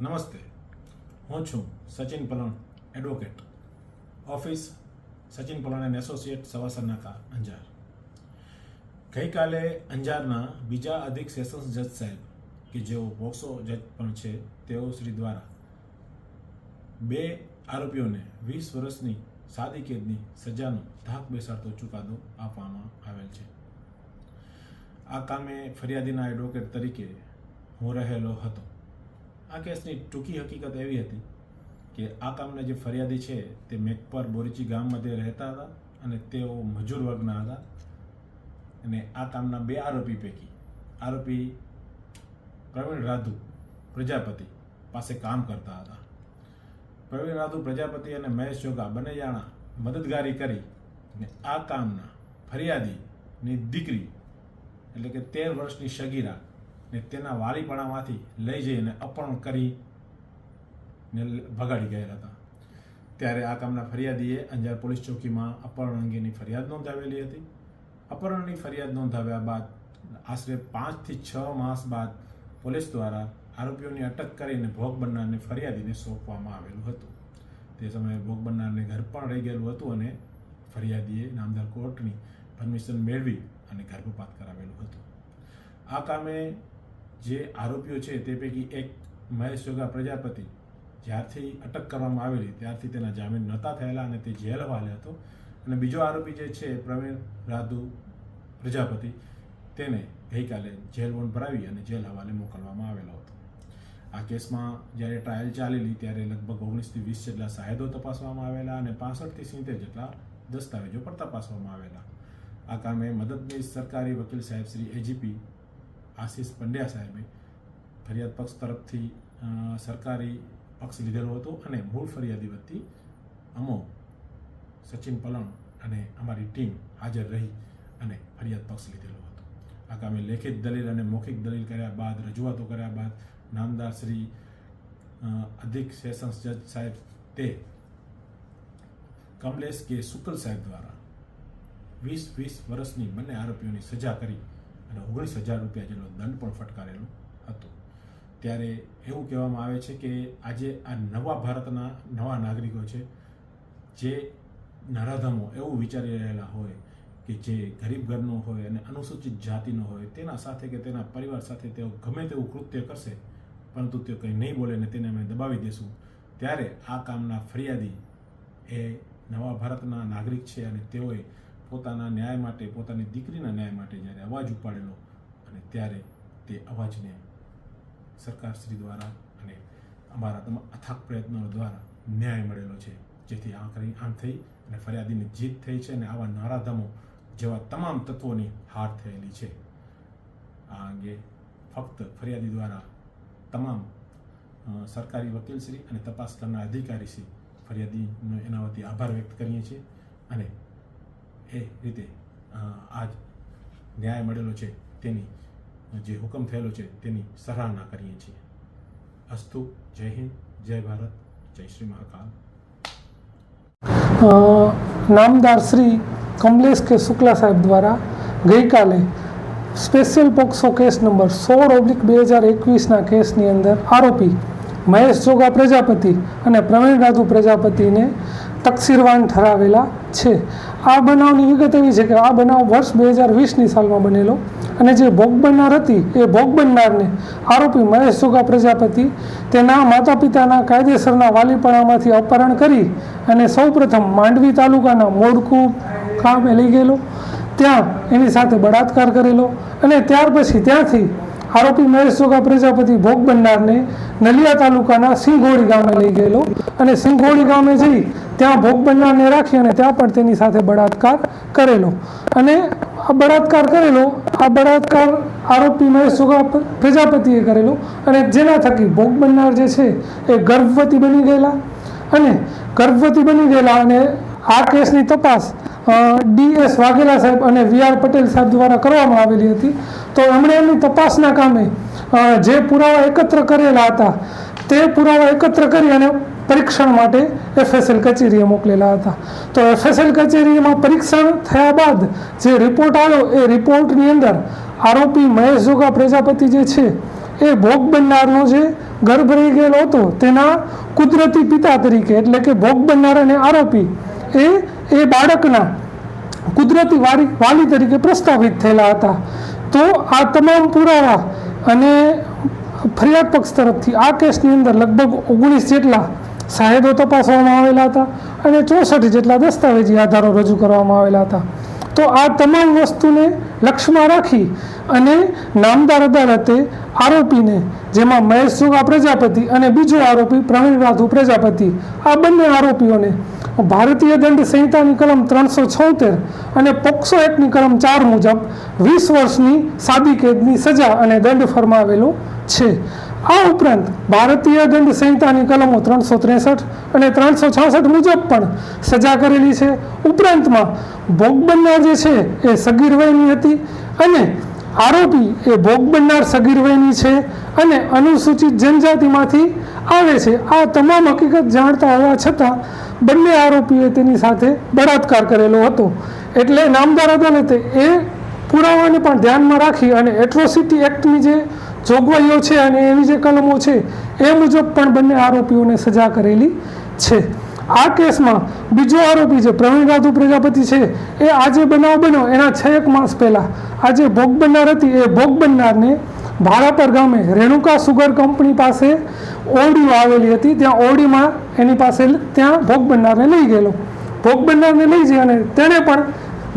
નમસ્તે, હું છું Sachin Palan, advocate, office Sachin Palan and associate, Savasar Naka, Anjar. ગઈકાલે અંજારના બીજા અધિક સેશન્સ જજ સાહેબ કે જેઓ પોક્સો જજ પણ છે તેઓ શ્રી દ્વારા 2 આરોપીઓને 20 વર્ષની સાદી કેદની સજાનો ધાક બેસાડતો ચુકાદો આપવામાં આવેલ છે. આ કામે ફરિયાદીના એડવોકેટ તરીકે હું રહેલો હતો. આ કેસની ટૂંકી હકીકત એવી હતી કે આ કામના જે ફરિયાદી છે તે મેઘપર બોરીચી ગામ મધ્યે રહેતા હતા અને તેઓ મજૂર વર્ગના હતા. અને આ કામના 2 આરોપી પૈકી આરોપી પ્રવીણ રાધુ પ્રજાપતિ પાસે કામ કરતા હતા. પ્રવીણ રાધુ પ્રજાપતિ અને મહેશ જોગા બંને જણા મદદગારી કરી અને આ કામના ફરિયાદીની દીકરી એટલે કે 13 વર્ષની સગીરા ને તેના વાલીપણામાંથી લઈ જઈને અપહરણ કરીને ભગાડી ગયેલા હતા. ત્યારે આ કામના ફરિયાદીએ અંજાર પોલીસ ચોકીમાં અપહરણ અંગેની ફરિયાદ નોંધાવેલી હતી. અપહરણની ફરિયાદ નોંધાવ્યા બાદ આશરે 5 થી 6 માસ બાદ પોલીસ દ્વારા આરોપીઓની અટક કરીને ભોગ બનનારને ફરિયાદીને સોંપવામાં આવેલું હતું. તે સમયે ભોગ બનનારને ઘર પણ રહી ગયેલું હતું અને ફરિયાદીએ નામદાર કોર્ટની પરમિશન મેળવી અને ગર્ભપાત કરાવેલું હતું. આ કામે જે આરોપીઓ છે તે પૈકી એક મહેશ જોગા પ્રજાપતિ જ્યારથી અટક કરવામાં આવેલી ત્યારથી તેના જામીન નહોતા થયેલા અને તે જેલ હવાલે હતો. અને બીજો આરોપી જે છે પ્રવીણ રાધુ પ્રજાપતિ તેને ગઈકાલે જેલ વોર્ન્ટ ભરાવી અને જેલ હવાલે મોકલવામાં આવેલો હતો. આ કેસમાં જ્યારે ટ્રાયલ ચાલેલી ત્યારે લગભગ 19 થી 20 જેટલા સાહેદો તપાસવામાં આવેલા અને 65 થી 70 જેટલા દસ્તાવેજો પણ તપાસવામાં આવેલા. આ કામે મદદનીશ સરકારી વકીલ સાહેબ શ્રી એજીપી આશીષ પંડ્યા સાહેબે ફરિયાદ પક્ષ તરફથી સરકારી પક્ષ લીધેલો હતો અને મૂળ ફરિયાદી વતી અમો સચિન પલણ અને અમારી ટીમ હાજર રહી અને ફરિયાદ પક્ષ લીધેલો હતો. આ કામે લેખિત દલીલ અને મૌખિક દલીલ કર્યા બાદ રજૂઆતો કર્યા બાદ નામદાર શ્રી અધિક સેશન્સ જજ સાહેબ તે કમલેશ કે શુક્લ સાહેબ દ્વારા 20 વર્ષની બંને આરોપીઓની સજા કરી અને 19,000 રૂપિયા જેટલો દંડ પણ ફટકારેલો હતો. ત્યારે એવું કહેવામાં આવે છે કે આજે આ નવા ભારતના નવા નાગરિકો છે જે નરાધમો એવું વિચારી રહેલા હોય કે જે ગરીબ ઘરનો હોય અને અનુસૂચિત જાતિનો હોય તેના સાથે કે તેના પરિવાર સાથે તેઓ ગમે તેવું કૃત્ય કરશે પરંતુ તેઓ કંઈ નહીં બોલે ને તેને અમે દબાવી દઈશું. ત્યારે આ કામના ફરિયાદી એ નવા ભારતના નાગરિક છે અને તેઓએ પોતાના ન્યાય માટે પોતાની દીકરીના ન્યાય માટે જ્યારે અવાજ ઉપાડેલો અને ત્યારે તે અવાજને સરકારશ્રી દ્વારા અને અમારા અથાગ પ્રયત્નો દ્વારા ન્યાય મળેલો છે. જેથી આમ થઈ અને ફરિયાદીની જીત થઈ છે અને આવા નરાધમો જેવા તમામ તત્વોની હાર થયેલી છે. આ અંગે ફક્ત ફરિયાદી દ્વારા તમામ સરકારી વકીલશ્રી અને તપાસ કરનાર અધિકારીશ્રી ફરિયાદીનો એના વતી આભાર વ્યક્ત કરીએ છીએ અને એ રીતે આજ ન્યાય મળેલો છે તેની જે હુકમ થયેલો છે તેની સરાહના કરીએ છીએ. અસ્તુ. જય હિન્દ, જય ભારત, જય શ્રી મહાકાલ. નામદાર શ્રી કમલેશ કે શુક્લા સાહેબ દ્વારા ગઈકાલે સ્પેશિયલ પોક્સો કેસ નંબર 16/2021ના કેસની અંદર આરોપી મહેશ જોગા પ્રજાપતિ અને પ્રવીણ રાધુ પ્રજાપતિને તકસીરવાન ઠરાવેલા છે. આ બનાવની વિગત એવી છે કે આ બનાવ વર્ષ 2020ની સાલમાં બનેલો અને જે ભોગ બનનાર હતી એ ભોગ બનનારને આરોપી મહેશ જોગા પ્રજાપતિ તેના માતા પિતાના કાયદેસરના વાલીપણામાંથી અપહરણ કરી અને સૌપ્રથમ માંડવી તાલુકાના મોડકું ગામે લઈ ગયેલો. ત્યાં એની સાથે બળાત્કાર કરેલો અને ત્યાર પછી ત્યાંથી આરોપી મહેશ જોગા પ્રજાપતિ ભોગ બનનારને નલિયા તાલુકાના સિંઘોડી ગામે લઈ ગયેલો અને સિંઘોડી ગામે જઈ ત્યાં ભોગ બનનારને રાખી અને ત્યાં પણ તેની સાથે બળાત્કાર કરેલો અને આ બળાત્કાર આરોપી મહેશ જોગા પ્રજાપતિએ કરેલો અને જેના થકી ભોગ બનનાર જે છે એ ગર્ભવતી બની ગયેલા અને આ કેસની તપાસ DS વાઘેલા સાહેબ અને VR પટેલ સાહેબ દ્વારા કરવામાં આવેલી હતી. તો એમણે એમની તપાસના કામે જે પુરાવા એકત્ર કરેલા હતા તે પુરાવા એકત્ર કરી અને પરીક્ષણ માટે FSL કચેરીએ મોકલેલા હતા. તો FSL કચેરીમાં પરીક્ષણ થયા બાદ જે રિપોર્ટ આવ્યો એ રિપોર્ટની અંદર આરોપી મહેશ જોગા પ્રજાપતિ જે છે એ ભોગ બનનારનો જે ગર્ભ રહી ગયેલો હતો તેના કુદરતી પિતા તરીકે, એટલે કે ભોગ બનનાર અને આરોપી એ બાળકના કુદરતી વાલી તરીકે પ્રસ્તાવિત થયેલા હતા. તો આ તમામ પુરાવા અને ફરિયાદ પક્ષ તરફથી આ કેસની અંદર લગભગ 19 જેટલા સાહેદો તપાસવામાં આવેલા હતા અને 64 જેટલા દસ્તાવેજી આધારો રજૂ કરવામાં આવેલા હતા. તો આ તમામ વસ્તુને લક્ષ્યમાં રાખી અને નામદાર અદાલતે આરોપીને, જેમાં મહેશ જોગા પ્રજાપતિ અને બીજો આરોપી પ્રવીણ રાધુ પ્રજાપતિ, આ બંને આરોપીઓને ભારતીય દંડ સંહિતાની કલમ 376 અને પોક્સો એક્ટની કલમ 4 મુજબ 20 વર્ષની સાદી કેદની સજા અને દંડ ફરમાવેલો છે. આ ઉપરાંત ભારતીય દંડ સંહિતાની કલમો 363 અને 366 મુજબ પણ સજા કરેલી છે. ઉપરાંતમાં ભોગ બનનાર જે છે એ સગીર વયની હતી અને આરોપી એ ભોગ બનનાર સગીર વયની છે અને અનુસૂચિત જનજાતિમાંથી આવે છે. આ તમામ હકીકત જાણતા હોવા છતાં બંને આરોપીએ તેની સાથે બળાત્કાર કરેલો હતો. એટલે નામદાર અદાલતે એ પુરાવાને પણ ધ્યાનમાં રાખી અને એટ્રોસિટી એક્ટની જે જોગવાઈઓ છે અને એની જે કલમો છે એ મુજબ પણ બંને આરોપીઓને સજા કરેલી છે. આ કેસમાં બીજો આરોપી જે પ્રવીણ રાધુ પ્રજાપતિ છે એ આજે બનાવ બન્યો એના 6 માસ પહેલાં આ જે ભોગ બનનાર હતી એ ભોગ બનનારને ભારાપર ગામે રેણુકા સુગર કંપની પાસે ઓરડીઓ આવેલી હતી, ત્યાં ઓરડીમાં એની પાસે ત્યાં ભોગ બનનારને લઈ ગયેલો. ભોગ બનનારને લઈ જઈ અને તેણે પણ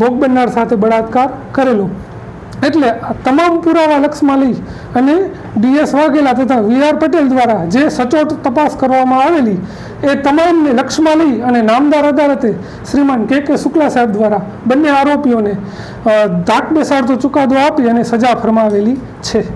ભોગ બનનાર સાથે બળાત્કાર કરેલો. એટલે આ તમામ પુરાવા લક્ષમાં લઈ અને DS વાઘેલા તથા VR પટેલ દ્વારા જે સચોટ તપાસ કરવામાં આવેલી એ તમામને લક્ષમાં લઈ અને નામદાર અદાલતે શ્રીમાન KK શુક્લા સાહેબ દ્વારા બંને આરોપીઓને ધાક બેસાડતો ચુકાદો આપી અને સજા ફરમાવેલી છે.